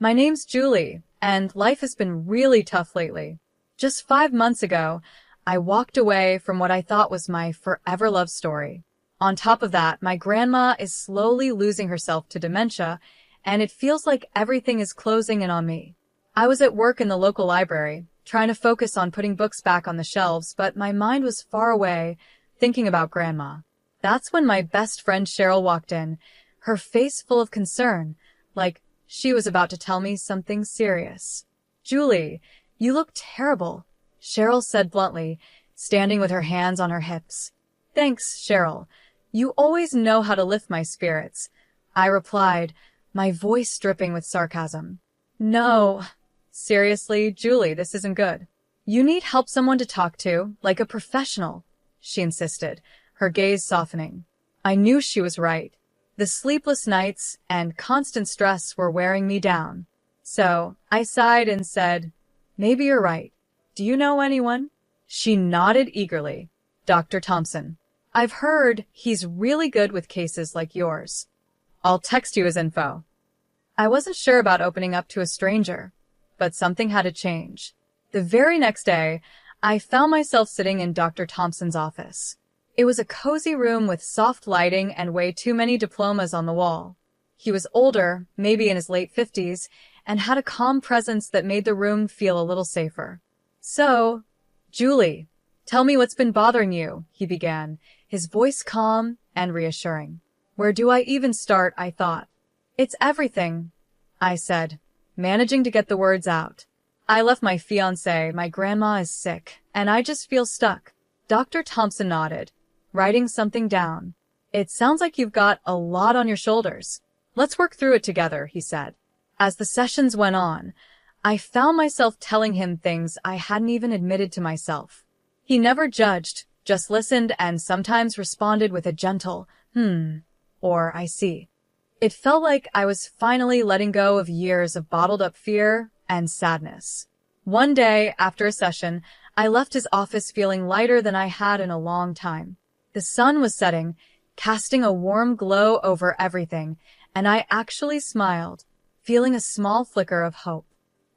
My name's Julie, and life has been really tough lately. Just 5 months ago, I walked away from what I thought was my forever love story. On top of that, my grandma is slowly losing herself to dementia, and it feels like everything is closing in on me. I was at work in the local library, trying to focus on putting books back on the shelves, but my mind was far away, thinking about Grandma. That's when my best friend Cheryl walked in, her face full of concern, like she was about to tell me something serious. "Julie, you look terrible," Cheryl said bluntly, standing with her hands on her hips. "Thanks, Cheryl. You always know how to lift my spirits," I replied, my voice dripping with sarcasm. "No. Seriously, Julie, this isn't good. You need someone to talk to, like a professional," she insisted, her gaze softening. I knew she was right. The sleepless nights and constant stress were wearing me down. So I sighed and said, "Maybe you're right. Do you know anyone?" She nodded eagerly. "Dr. Thompson. I've heard he's really good with cases like yours. I'll text you his info." I wasn't sure about opening up to a stranger, but something had to change. The very next day, I found myself sitting in Dr. Thompson's office. It was a cozy room with soft lighting and way too many diplomas on the wall. He was older, maybe in his late 50s, and had a calm presence that made the room feel a little safer. "So, Julie, tell me what's been bothering you," he began, his voice calm and reassuring. "Where do I even start?" I thought. "It's everything," I said, managing to get the words out. "I left my fiancé, my grandma is sick, and I just feel stuck." Dr. Thompson nodded, writing something down. "It sounds like you've got a lot on your shoulders. Let's work through it together," he said. As the sessions went on, I found myself telling him things I hadn't even admitted to myself. He never judged, just listened and sometimes responded with a gentle, or "I see." It felt like I was finally letting go of years of bottled-up fear and sadness. One day, after a session, I left his office feeling lighter than I had in a long time. The sun was setting, casting a warm glow over everything, and I actually smiled, feeling a small flicker of hope.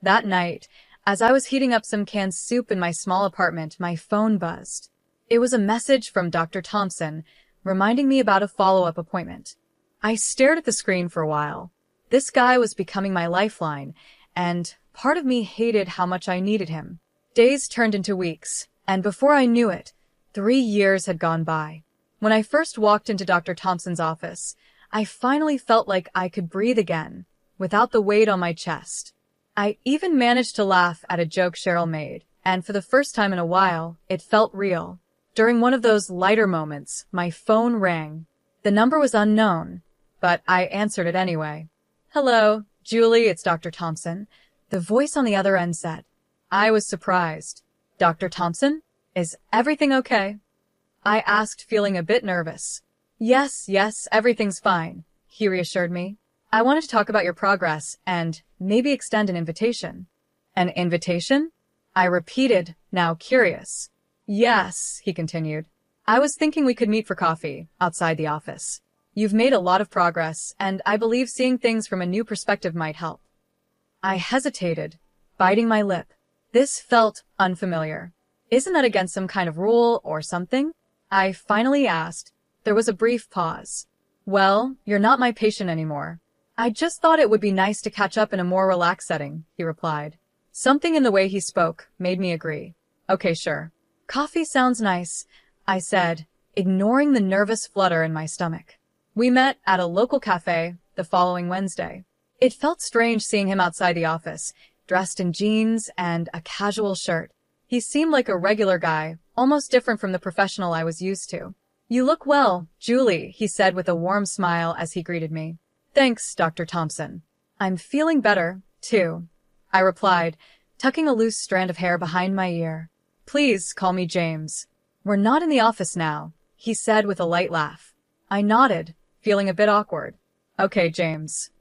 That night, as I was heating up some canned soup in my small apartment, my phone buzzed. It was a message from Dr. Thompson, reminding me about a follow-up appointment. I stared at the screen for a while. This guy was becoming my lifeline, and part of me hated how much I needed him. Days turned into weeks, and before I knew it, 3 years had gone by. When I first walked into Dr. Thompson's office, I finally felt like I could breathe again, without the weight on my chest. I even managed to laugh at a joke Cheryl made, and for the first time in a while, it felt real. During one of those lighter moments, my phone rang. The number was unknown, but I answered it anyway. "Hello, Julie, it's Dr. Thompson," the voice on the other end said. I was surprised. "Dr. Thompson? Is everything okay?" I asked, feeling a bit nervous. Yes, everything's fine," he reassured me. "I wanted to talk about your progress and maybe extend an invitation." "An invitation?" I repeated, now curious. "Yes," he continued. "I was thinking we could meet for coffee, outside the office. You've made a lot of progress, and I believe seeing things from a new perspective might help." I hesitated, biting my lip. This felt unfamiliar. "Isn't that against some kind of rule or something?" I finally asked. There was a brief pause. "Well, you're not my patient anymore. I just thought it would be nice to catch up in a more relaxed setting," he replied. Something in the way he spoke made me agree. "Okay, sure." "Coffee sounds nice," I said, ignoring the nervous flutter in my stomach. We met at a local cafe the following Wednesday. It felt strange seeing him outside the office, dressed in jeans and a casual shirt. He seemed like a regular guy, almost different from the professional I was used to. "You look well, Julie," he said with a warm smile as he greeted me. "Thanks, Dr. Thompson. I'm feeling better, too," I replied, tucking a loose strand of hair behind my ear. "Please call me James." "We're not in the office now," he said with a light laugh. I nodded, feeling a bit awkward. "Okay, James."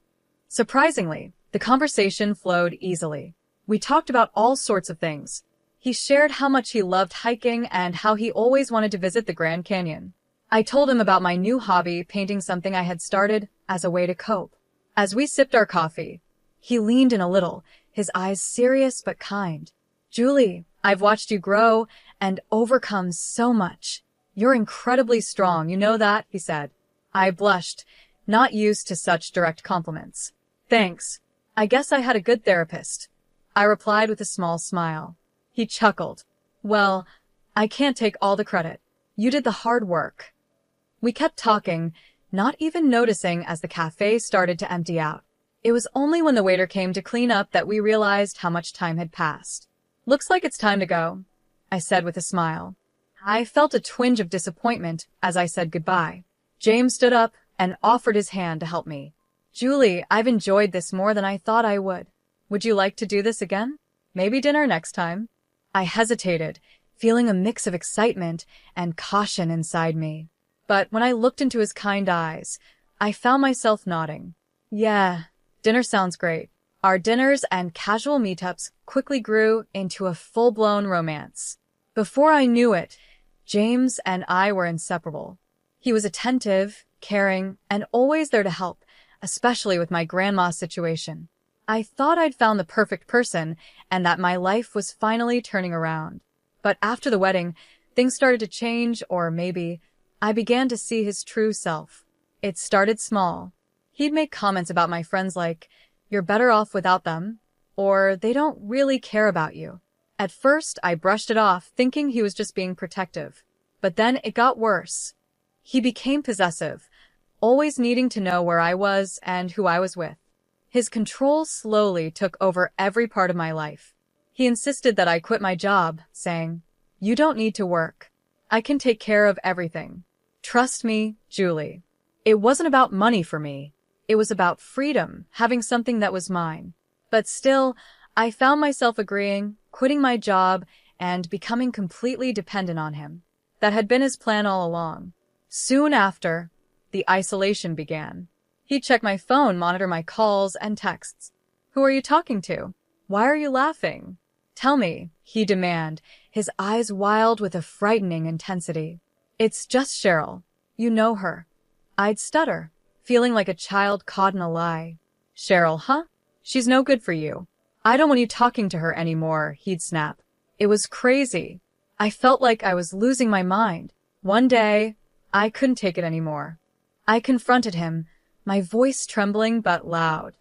Surprisingly, the conversation flowed easily. We talked about all sorts of things. He shared how much he loved hiking and how he always wanted to visit the Grand Canyon. I told him about my new hobby, painting, something I had started as a way to cope. As we sipped our coffee, He leaned in a little, his eyes serious but kind. Julie, I've watched you grow and overcome so much. You're incredibly strong, you know that, he said. I blushed, not used to such direct compliments. Thanks. I guess I had a good therapist. I replied with a small smile. He chuckled. Well, I can't take all the credit. You did the hard work. We kept talking, not even noticing as the cafe started to empty out. It was only when the waiter came to clean up that we realized how much time had passed. Looks like it's time to go, I said with a smile. I felt a twinge of disappointment as I said goodbye. James stood up and offered his hand to help me. Julie, I've enjoyed this more than I thought I would. Would you like to do this again? Maybe dinner next time? I hesitated, feeling a mix of excitement and caution inside me. But when I looked into his kind eyes, I found myself nodding. Yeah, dinner sounds great. Our dinners and casual meetups quickly grew into a full-blown romance. Before I knew it, James and I were inseparable. He was attentive, caring, and always there to help, especially with my grandma's situation. I thought I'd found the perfect person and that my life was finally turning around. But after the wedding, things started to change, or maybe I began to see his true self. It started small. He'd make comments about my friends like, "You're better off without them," or "They don't really care about you." At first, I brushed it off, thinking he was just being protective. But then it got worse. He became possessive, always needing to know where I was and who I was with. His control slowly took over every part of my life. He insisted that I quit my job, saying, "You don't need to work. I can take care of everything. Trust me, Julie." It wasn't about money for me. It was about freedom, having something that was mine. But still, I found myself agreeing, quitting my job, and becoming completely dependent on him. That had been his plan all along. Soon after, the isolation began. He'd check my phone, monitor my calls and texts. "Who are you talking to? Why are you laughing? Tell me," he demanded, his eyes wild with a frightening intensity. "It's just Cheryl. You know her." I'd stutter, feeling like a child caught in a lie. "Cheryl, huh? She's no good for you. I don't want you talking to her anymore," he'd snap. It was crazy. I felt like I was losing my mind. One day, I couldn't take it anymore. I confronted him, my voice trembling but loud.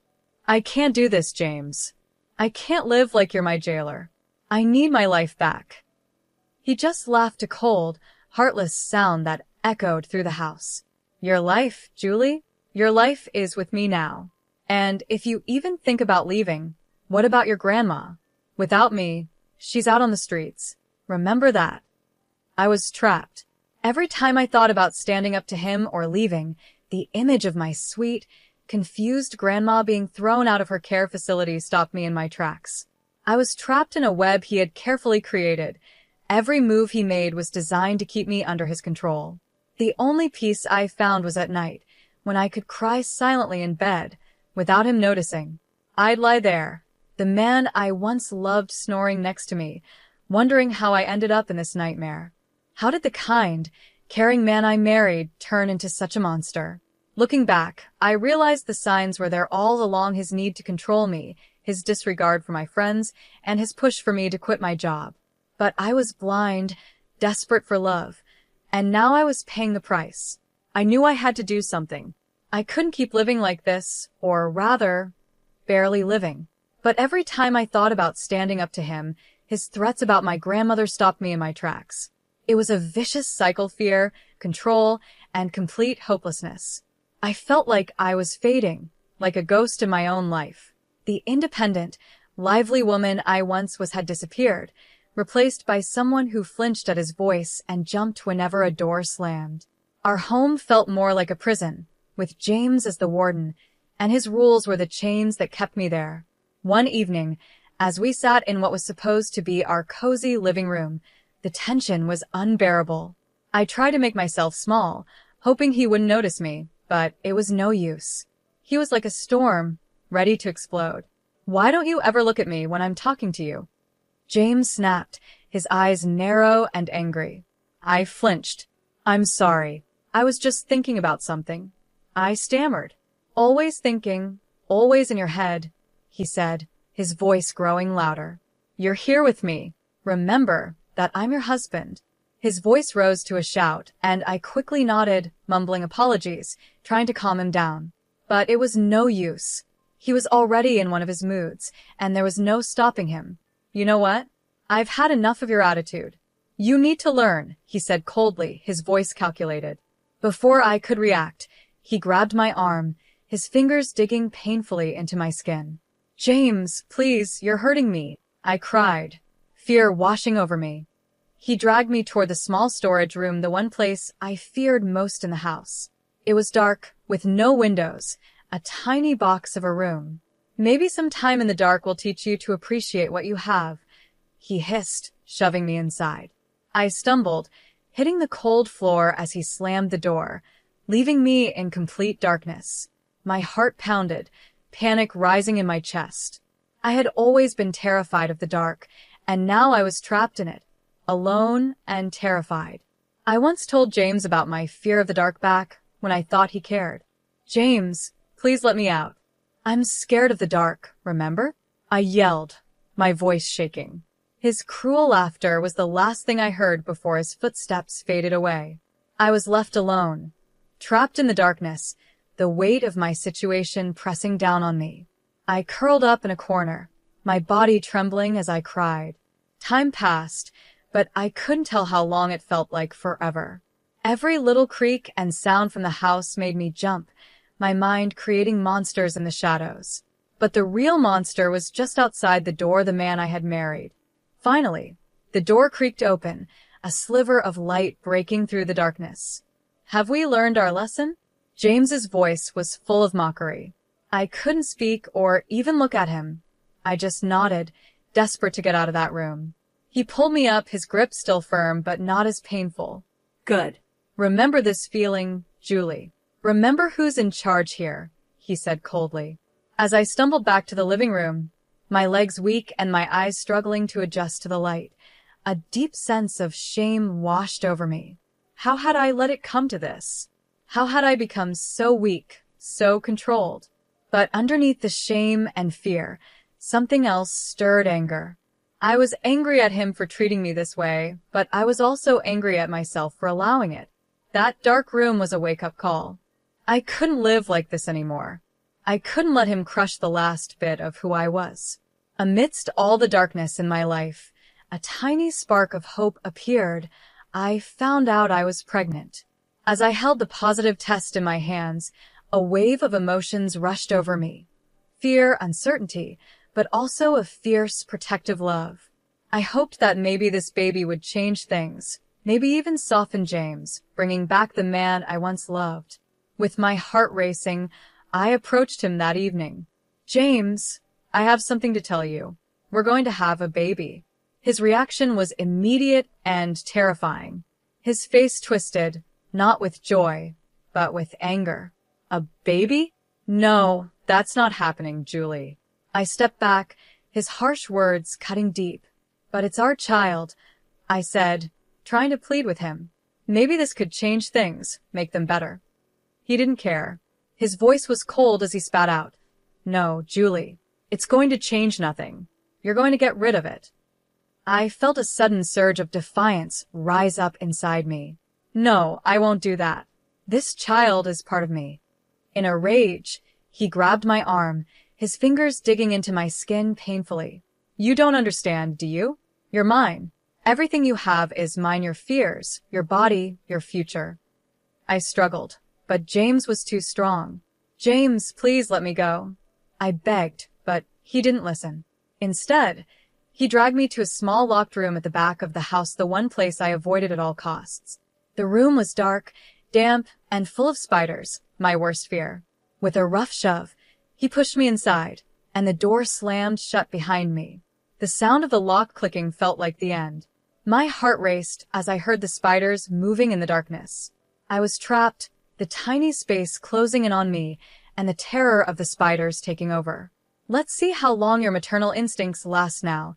"I can't do this, James. I can't live like you're my jailer. I need my life back." He just laughed a cold, heartless sound that echoed through the house. "Your life, Julie? Your life is with me now. And if you even think about leaving, what about your grandma? Without me, she's out on the streets. Remember that." I was trapped. Every time I thought about standing up to him or leaving, the image of my sweet, confused grandma being thrown out of her care facility stopped me in my tracks. I was trapped in a web he had carefully created. Every move he made was designed to keep me under his control. The only peace I found was at night, when I could cry silently in bed, without him noticing. I'd lie there, the man I once loved snoring next to me, wondering how I ended up in this nightmare. How did the kind, caring man I married turn into such a monster? Looking back, I realized the signs were there all along: his need to control me, his disregard for my friends, and his push for me to quit my job. But I was blind, desperate for love, and now I was paying the price. I knew I had to do something. I couldn't keep living like this, or rather, barely living. But every time I thought about standing up to him, his threats about my grandmother stopped me in my tracks. It was a vicious cycle: fear, control, and complete hopelessness. I felt like I was fading, like a ghost in my own life. The independent, lively woman I once was had disappeared, replaced by someone who flinched at his voice and jumped whenever a door slammed. Our home felt more like a prison, with James as the warden, and his rules were the chains that kept me there. One evening, as we sat in what was supposed to be our cozy living room, the tension was unbearable. I tried to make myself small, hoping he wouldn't notice me, but it was no use. He was like a storm, ready to explode. "Why don't you ever look at me when I'm talking to you?" James snapped, his eyes narrow and angry. I flinched. "I'm sorry. I was just thinking about something." I stammered. "Always thinking, always in your head." he said, his voice growing louder. You're here with me. Remember that I'm your husband. His voice rose to a shout, and I quickly nodded, mumbling apologies, trying to calm him down. But it was no use. He was already in one of his moods, and there was no stopping him. You know what? I've had enough of your attitude. You need to learn, he said coldly, his voice calculated. Before I could react, he grabbed my arm, his fingers digging painfully into my skin. James, please, you're hurting me, I cried, fear washing over me. He dragged me toward the small storage room, the one place I feared most in the house. It was dark, with no windows, a tiny box of a room. Maybe some time in the dark will teach you to appreciate what you have, he hissed, shoving me inside. I stumbled, hitting the cold floor as he slammed the door, leaving me in complete darkness. My heart pounded, panic rising in my chest. I had always been terrified of the dark, and now I was trapped in it, alone and terrified. I once told James about my fear of the dark back when I thought he cared. James, please let me out. I'm scared of the dark, remember? I yelled, my voice shaking. His cruel laughter was the last thing I heard before his footsteps faded away. I was left alone, trapped in the darkness, the weight of my situation pressing down on me. I curled up in a corner, my body trembling as I cried. Time passed, but I couldn't tell how long it felt like forever. Every little creak and sound from the house made me jump, my mind creating monsters in the shadows. But the real monster was just outside the door, the man I had married. Finally, the door creaked open, a sliver of light breaking through the darkness. Have we learned our lesson? James's voice was full of mockery. I couldn't speak or even look at him. I just nodded, desperate to get out of that room. He pulled me up, his grip still firm, but not as painful. Good. Remember this feeling, Julie. Remember who's in charge here, he said coldly. As I stumbled back to the living room, my legs weak and my eyes struggling to adjust to the light, a deep sense of shame washed over me. How had I let it come to this? How had I become so weak, so controlled? But underneath the shame and fear, something else stirred anger. I was angry at him for treating me this way, but I was also angry at myself for allowing it. That dark room was a wake-up call. I couldn't live like this anymore. I couldn't let him crush the last bit of who I was. Amidst all the darkness in my life, a tiny spark of hope appeared. I found out I was pregnant. As I held the positive test in my hands, a wave of emotions rushed over me. Fear, uncertainty, but also a fierce, protective love. I hoped that maybe this baby would change things, maybe even soften James, bringing back the man I once loved. With my heart racing, I approached him that evening. James, I have something to tell you. We're going to have a baby. His reaction was immediate and terrifying. His face twisted, not with joy, but with anger. A baby? No, that's not happening, Julie. I stepped back, his harsh words cutting deep. But it's our child, I said, trying to plead with him. Maybe this could change things, make them better. He didn't care. His voice was cold as he spat out. No, Julie, it's going to change nothing. You're going to get rid of it. I felt a sudden surge of defiance rise up inside me. No, I won't do that. This child is part of me. In a rage, he grabbed my arm, his fingers digging into my skin painfully. You don't understand, do you? You're mine. Everything you have is mine, your fears, your body, your future. I struggled, but James was too strong. James, please let me go. I begged, but he didn't listen. Instead, he dragged me to a small locked room at the back of the house, the one place I avoided at all costs. The room was dark, damp, and full of spiders, my worst fear. With a rough shove, he pushed me inside, and the door slammed shut behind me. The sound of the lock clicking felt like the end. My heart raced as I heard the spiders moving in the darkness. I was trapped, the tiny space closing in on me, and the terror of the spiders taking over. Let's see how long your maternal instincts last now,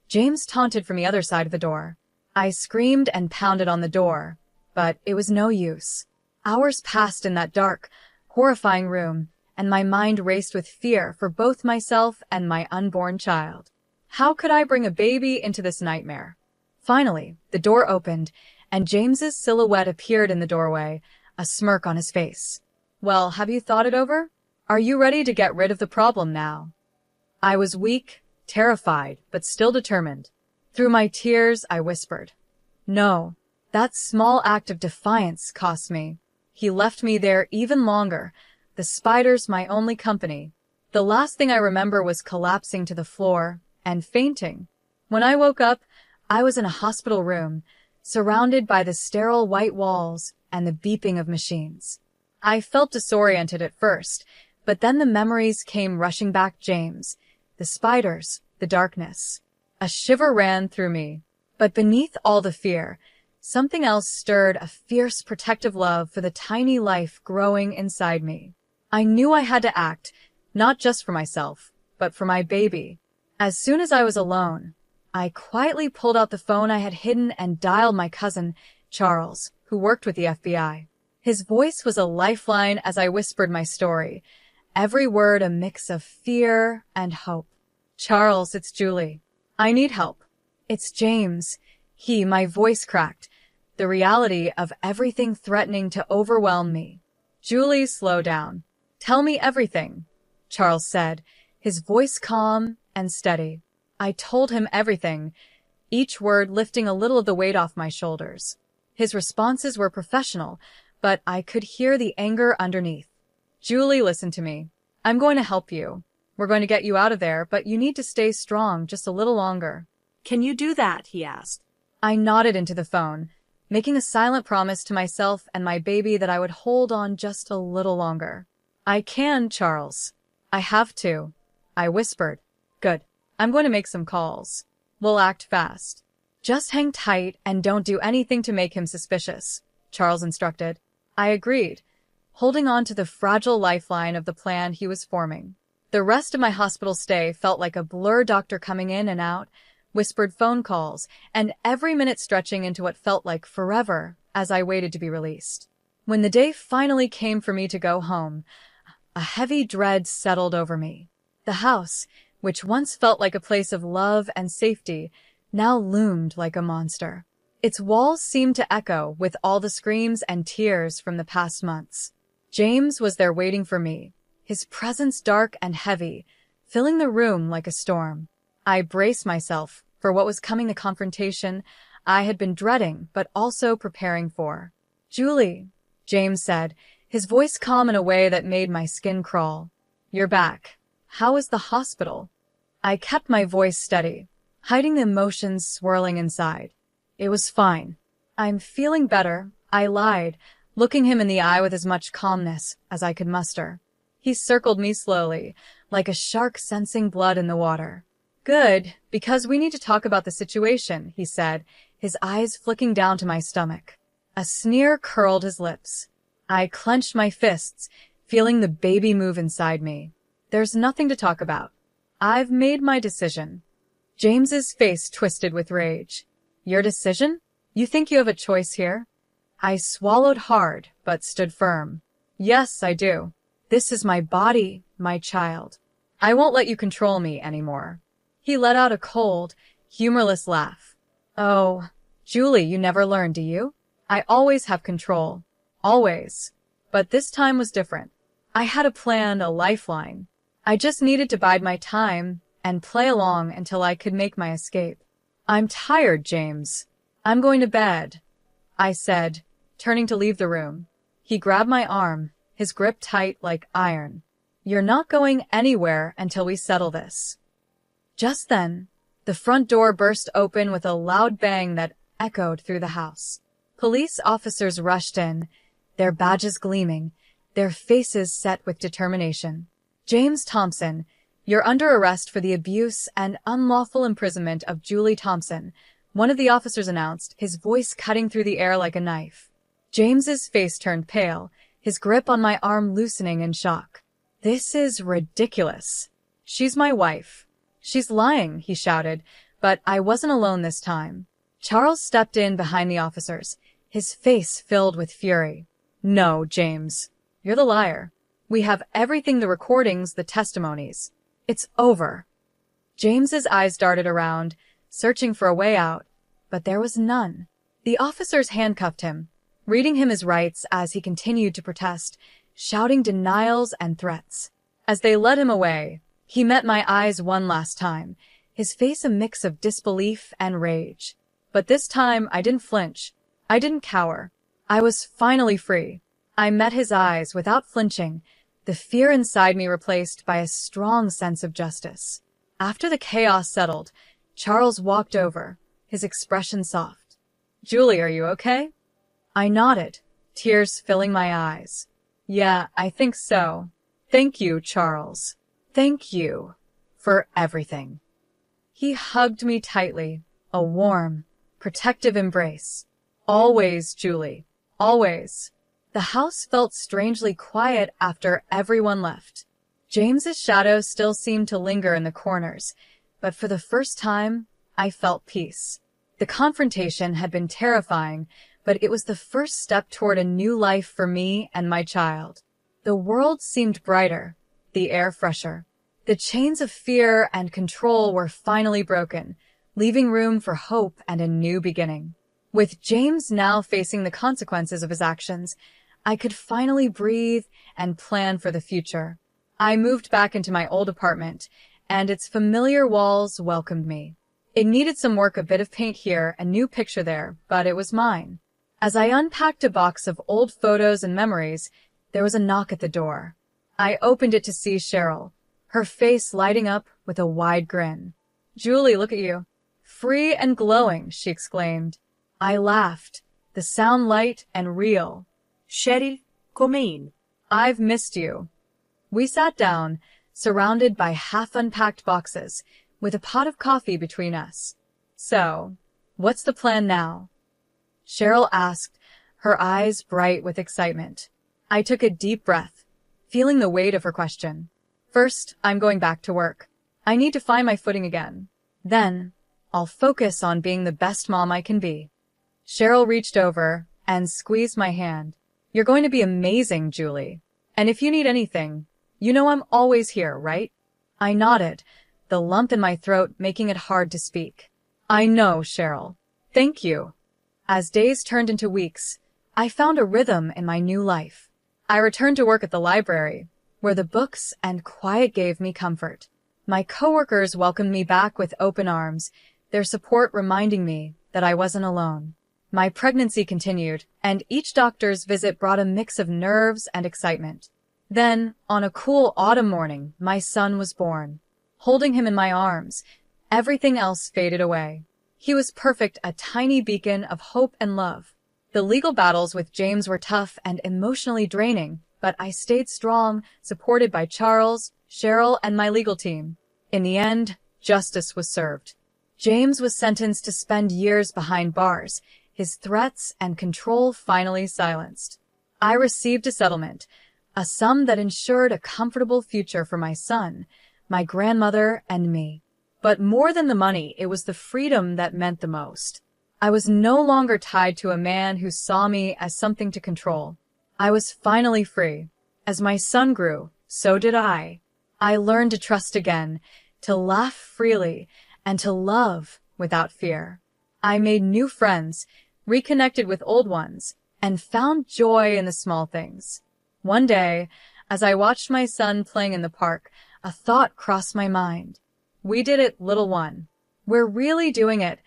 James taunted from the other side of the door. I screamed and pounded on the door, but it was no use. Hours passed in that dark, horrifying room, and my mind raced with fear for both myself and my unborn child. How could I bring a baby into this nightmare? Finally, the door opened, and James's silhouette appeared in the doorway, a smirk on his face. Well, have you thought it over? Are you ready to get rid of the problem now? I was weak, terrified, but still determined. Through my tears, I whispered, "No, that small act of defiance cost me. He left me there even longer, the spiders my only company." The last thing I remember was collapsing to the floor and fainting. When I woke up, I was in a hospital room, surrounded by the sterile white walls and the beeping of machines. I felt disoriented at first, but then the memories came rushing back. James, the spiders, the darkness. A shiver ran through me. But beneath all the fear, something else stirred, a fierce protective love for the tiny life growing inside me. I knew I had to act, not just for myself, but for my baby. As soon as I was alone, I quietly pulled out the phone I had hidden and dialed my cousin, Charles, who worked with the FBI. His voice was a lifeline as I whispered my story, every word a mix of fear and hope. "Charles, it's Julie. I need help." "It's James." My voice cracked, the reality of everything threatening to overwhelm me. "Julie, slow down. Tell me everything," Charles said, his voice calm and steady. I told him everything, each word lifting a little of the weight off my shoulders. His responses were professional, but I could hear the anger underneath. "Julie, listen to me. I'm going to help you. We're going to get you out of there, but you need to stay strong just a little longer." "Can you do that?" he asked. I nodded into the phone, making a silent promise to myself and my baby that I would hold on just a little longer. "I can, Charles. I have to," I whispered. "Good. I'm going to make some calls. We'll act fast." "Just hang tight and don't do anything to make him suspicious," Charles instructed. I agreed, holding on to the fragile lifeline of the plan he was forming. The rest of my hospital stay felt like a blur, doctor coming in and out, whispered phone calls, and every minute stretching into what felt like forever as I waited to be released. When the day finally came for me to go home, a heavy dread settled over me. The house, which once felt like a place of love and safety, now loomed like a monster. Its walls seemed to echo with all the screams and tears from the past months. James was there waiting for me, his presence dark and heavy, filling the room like a storm. I braced myself for what was coming, the confrontation I had been dreading but also preparing for. "Julie," James said, his voice calm in a way that made my skin crawl. "You're back. How is the hospital?" I kept my voice steady, hiding the emotions swirling inside. "It was fine. I'm feeling better," I lied, looking him in the eye with as much calmness as I could muster. He circled me slowly, like a shark sensing blood in the water. "Good, because we need to talk about the situation," he said, his eyes flicking down to my stomach. A sneer curled his lips. I clenched my fists, feeling the baby move inside me. "There's nothing to talk about. I've made my decision." James's face twisted with rage. "Your decision? You think you have a choice here?" I swallowed hard, but stood firm. "Yes, I do. This is my body, my child. I won't let you control me anymore." He let out a cold, humorless laugh. "Oh, Julie, you never learn, do you? I always have control. Always. But this time was different. I had a plan, a lifeline. I just needed to bide my time and play along until I could make my escape." "I'm tired, James. I'm going to bed," I said, turning to leave the room. He grabbed my arm, his grip tight like iron. "You're not going anywhere until we settle this." Just then, the front door burst open with a loud bang that echoed through the house. Police officers rushed in, their badges gleaming, their faces set with determination. "James Thompson, you're under arrest for the abuse and unlawful imprisonment of Julie Thompson," one of the officers announced, his voice cutting through the air like a knife. James's face turned pale, his grip on my arm loosening in shock. "This is ridiculous. She's my wife." "She's lying," he shouted, but I wasn't alone this time. Charles stepped in behind the officers, his face filled with fury. "No, James. You're the liar. We have everything, the recordings, the testimonies. It's over. James's eyes darted around, searching for a way out, but there was none. The officers handcuffed him, reading him his rights as he continued to protest, shouting denials and threats. As they led him away, he met my eyes one last time, his face a mix of disbelief and rage. But this time I didn't flinch. I didn't cower. I was finally free. I met his eyes without flinching, the fear inside me replaced by a strong sense of justice. After the chaos settled, Charles walked over, his expression soft. "Julie, are you okay?" I nodded, tears filling my eyes. "Yeah, I think so. Thank you, Charles. Thank you for everything." He hugged me tightly, a warm, protective embrace. "Always, Julie. Always." The house felt strangely quiet after everyone left. James's shadow still seemed to linger in the corners, but for the first time, I felt peace. The confrontation had been terrifying, but it was the first step toward a new life for me and my child. The world seemed brighter, the air fresher. The chains of fear and control were finally broken, leaving room for hope and a new beginning. With James now facing the consequences of his actions, I could finally breathe and plan for the future. I moved back into my old apartment, and its familiar walls welcomed me. It needed some work, a bit of paint here, a new picture there, but it was mine. As I unpacked a box of old photos and memories, there was a knock at the door. I opened it to see Cheryl, her face lighting up with a wide grin. "Julie, look at you. Free and glowing," she exclaimed. I laughed, the sound light and real. Cheryl, come in. "I've missed you." We sat down, surrounded by half-unpacked boxes, with a pot of coffee between us. "So, what's the plan now?" Cheryl asked, her eyes bright with excitement. I took a deep breath, feeling the weight of her question. "First, I'm going back to work. I need to find my footing again. Then, I'll focus on being the best mom I can be." Cheryl reached over and squeezed my hand. "You're going to be amazing, Julie. And if you need anything, you know I'm always here, right?" I nodded, the lump in my throat making it hard to speak. "I know, Cheryl. Thank you." As days turned into weeks, I found a rhythm in my new life. I returned to work at the library, where the books and quiet gave me comfort. My coworkers welcomed me back with open arms, their support reminding me that I wasn't alone. My pregnancy continued, and each doctor's visit brought a mix of nerves and excitement. Then, on a cool autumn morning, my son was born. Holding him in my arms, everything else faded away. He was perfect, a tiny beacon of hope and love. The legal battles with James were tough and emotionally draining, but I stayed strong, supported by Charles, Cheryl, and my legal team. In the end, justice was served. James was sentenced to spend years behind bars, his threats and control finally silenced. I received a settlement, a sum that ensured a comfortable future for my son, my grandmother, and me. But more than the money, it was the freedom that meant the most. I was no longer tied to a man who saw me as something to control. I was finally free. As my son grew, so did I. I learned to trust again, to laugh freely, and to love without fear. I made new friends, reconnected with old ones, and found joy in the small things. One day, as I watched my son playing in the park, a thought crossed my mind. "We did it, little one. We're really doing it,"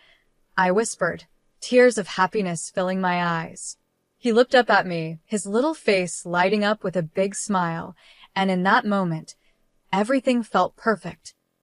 I whispered, tears of happiness filling my eyes. He looked up at me, his little face lighting up with a big smile, and in that moment, everything felt perfect.